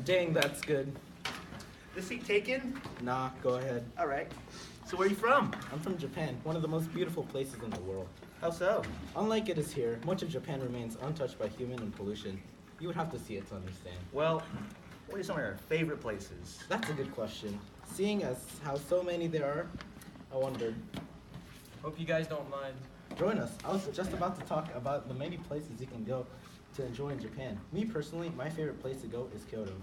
Dang, that's good. The seat taken? Nah, go ahead. All right. So where are you from? I'm from Japan, one of the most beautiful places in the world. How so? Unlike it is here, much of Japan remains untouched by human and pollution. You would have to see it to understand. Well, what are some of your favorite places? That's a good question. Seeing as how so many there are, I wondered. Hope you guys don't mind. Join us. I was just about to talk about the many places you can go to enjoy in Japan. Me personally, my favorite place to go is Kyoto.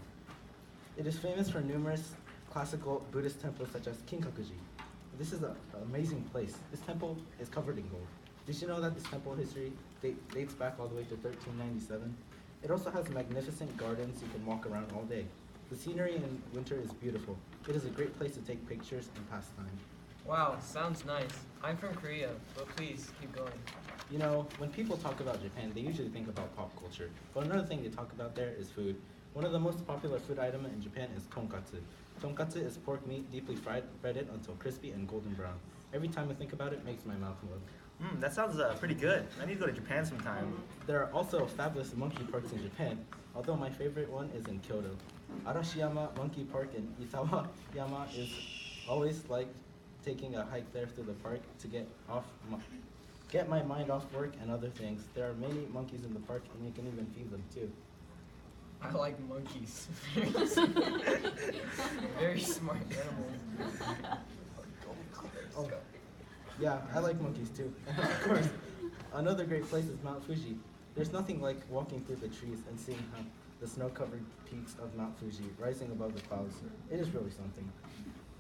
It is famous for numerous classical Buddhist temples such as Kinkakuji. This is an amazing place. This temple is covered in gold. Did you know that this temple history dates back all the way to 1397? It also has magnificent gardens you can walk around all day. The scenery in winter is beautiful. It is a great place to take pictures and pass time. Wow, sounds nice. I'm from Korea, but please keep going. You know, when people talk about Japan, they usually think about pop culture. But another thing they talk about there is food. One of the most popular food items in Japan is tonkatsu. Tonkatsu is pork meat deeply breaded until crispy and golden brown. Every time I think about it, it makes my mouth water. That sounds pretty good. I need to go to Japan sometime. There are also fabulous monkey parks in Japan, although my favorite one is in Kyoto. Arashiyama Monkey Park in Isawayama is always like taking a hike there through the park to get my mind off work and other things. There are many monkeys in the park and you can even feed them too. I like monkeys. Very smart animals. Oh, yeah, I like monkeys too. Of course. Another great place is Mount Fuji. There's nothing like walking through the trees and seeing how the snow-covered peaks of Mount Fuji rising above the clouds. It is really something.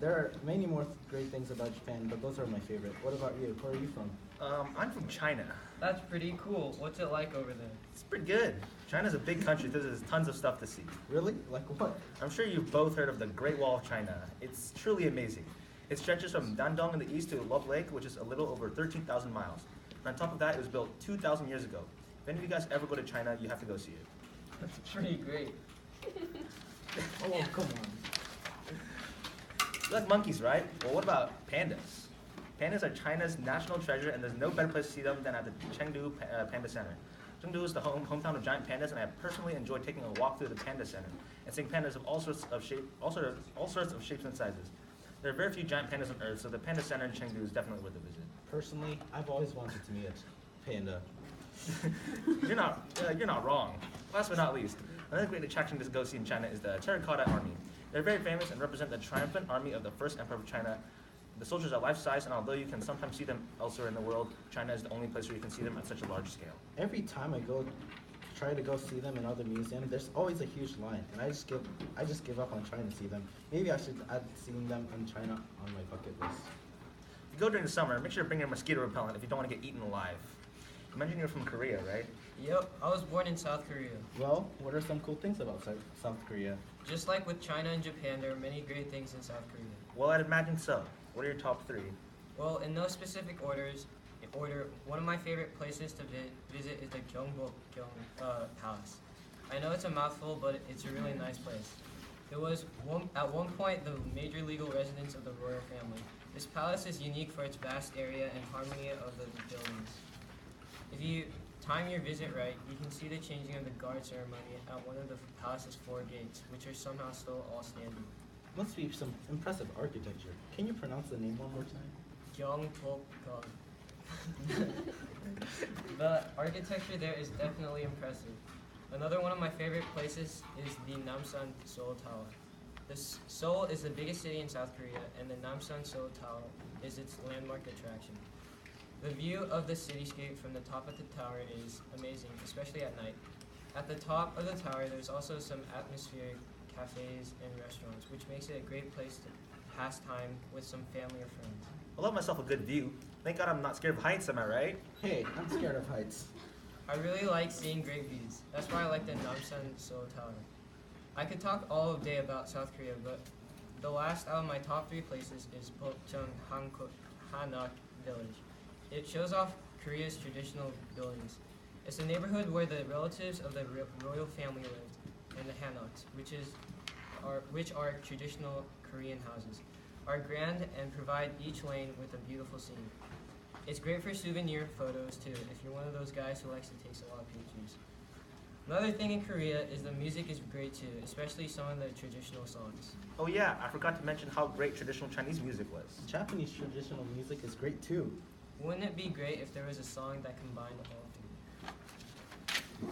There are many more great things about Japan, but those are my favorite. What about you? Where are you from? I'm from China. That's pretty cool. What's it like over there? It's pretty good. China's a big country. There's tons of stuff to see. Really? Like what? I'm sure you've both heard of the Great Wall of China. It's truly amazing. It stretches from Dandong in the east to Love Lake, which is a little over 13,000 miles. And on top of that, it was built 2,000 years ago. If any of you guys ever go to China, you have to go see it. That's pretty great. Oh, come on. You like monkeys, right? Well, what about pandas? Pandas are China's national treasure, and there's no better place to see them than at the Chengdu Panda Center. Chengdu is the hometown of giant pandas, and I personally enjoyed taking a walk through the Panda Center and seeing pandas of all sorts of shapes and sizes. There are very few giant pandas on Earth, so the Panda Center in Chengdu is definitely worth a visit. Personally, I've always wanted to meet a panda. You're not wrong. Last but not least, another great attraction to go see in China is the Terracotta Army. They're very famous and represent the triumphant army of the first emperor of China. The soldiers are life-size, and although you can sometimes see them elsewhere in the world, China is the only place where you can see them at such a large scale. Every time I try to go see them in other museums, there's always a huge line, and I just give up on trying to see them. Maybe I should add seeing them in China on my bucket list. If you go during the summer, make sure to bring your mosquito repellent if you don't want to get eaten alive. You mentioned you're from Korea, right? Yep, I was born in South Korea. Well, what are some cool things about South Korea? Just like with China and Japan, there are many great things in South Korea. Well, I'd imagine so. What are your top three? Well, in no specific order, one of my favorite places to visit is the Gyeongbokgung Palace. I know it's a mouthful, but it's a really nice place. It was at one point the major legal residence of the royal family. This palace is unique for its vast area and harmony of the buildings. If you time your visit right, you can see the changing of the guard ceremony at one of the palace's 4 gates, which are somehow still all standing. Must be some impressive architecture. Can you pronounce the name one more time? Gyeongbokgung. The architecture there is definitely impressive. Another one of my favorite places is the Namsan Seoul Tower. Seoul is the biggest city in South Korea, and the Namsan Seoul Tower is its landmark attraction. The view of the cityscape from the top of the tower is amazing, especially at night. At the top of the tower, there's also some atmospheric cafes and restaurants, which makes it a great place to pass time with some family or friends. I love myself a good view. Thank God I'm not scared of heights, am I right? Hey, I'm scared of heights. I really like seeing great views. That's why I like the Namsan Seoul Tower. I could talk all day about South Korea, but the last out of my top 3 places is Bokcheon Hanak Village. It shows off Korea's traditional buildings. It's a neighborhood where the relatives of the royal family lived, and the Hanoks, which are traditional Korean houses, are grand and provide each lane with a beautiful scene. It's great for souvenir photos too, if you're one of those guys who likes to take a lot of pictures. Another thing in Korea is the music is great too, especially some of the traditional songs. Oh yeah, I forgot to mention how great traditional Chinese music was. Japanese traditional music is great too. Wouldn't it be great if there was a song that combined all three?